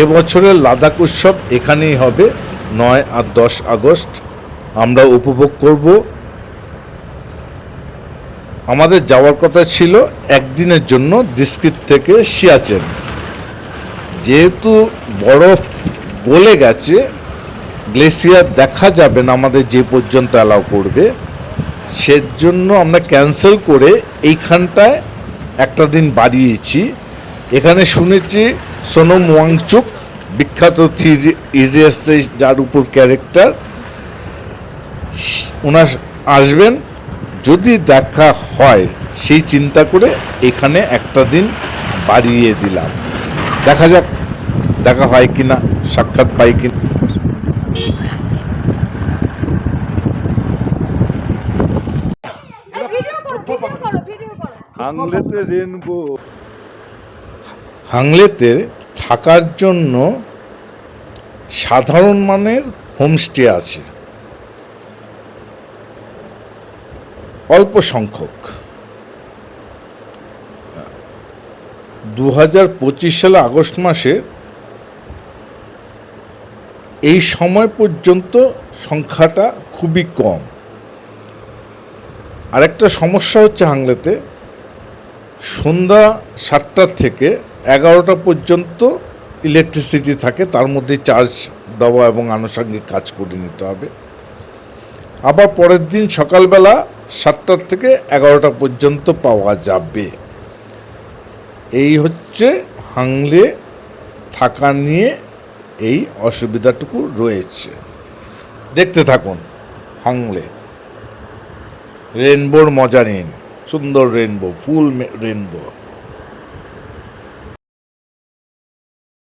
এবছরের লাদাখ উৎসব এখানেই হবে 9 আর 10 আগস্ট। আমরা উপভোগ করব। আমাদের যাওয়ার কথা ছিল একদিনের জন্য ডিস্ট্রিক্ট থেকে সিয়াচেন। যেহেতু বরফ গলে গেছে, গ্লেসিয়ার দেখা যাবে না আমাদের যে পর্যন্ত অ্যালাউ করবে, সেজন্য আমরা ক্যান্সেল করে এইখানটায় একটা দিন বাড়িয়েছি। এখানে শুনেছি সোনম ওয়াংচুক, বিখ্যাত থ্রি ইডিয়টসে যার উপর ক্যারেক্টার, ওনার আসবেন। যদি দেখা হয় সেই চিন্তা করে এখানে একটা দিন বাড়িয়ে দিলাম। দেখা যাক দেখা হয় কিনা, সাক্ষাৎ পাই কিনা। হাংলেতে থাকার জন্য সাধারণ মানের হোমস্টে আছে, অল্প সংখ্যক। 2025 সালে আগস্ট মাসে এই সময় পর্যন্ত সংখ্যাটা খুবই কম। আরেকটা সমস্যা হচ্ছে হাংলেতে সন্ধ্যা 7টা থেকে 11টা পর্যন্ত ইলেকট্রিসিটি থাকে, তার মধ্যে চার্জ দেওয়া এবং আনুষঙ্গিক কাজ করে নিতে হবে। আবার পরের দিন সকালবেলা 7টা থেকে 11টা পর্যন্ত পাওয়া যাবে। এই হচ্ছে হাংলে থাকা নিয়ে এই অসুবিধাটুকু রয়েছে। দেখতে থাকুন হাংলে, রেনবোর মজা নিন। সুন্দর রেনবো, ফুল রেনবো।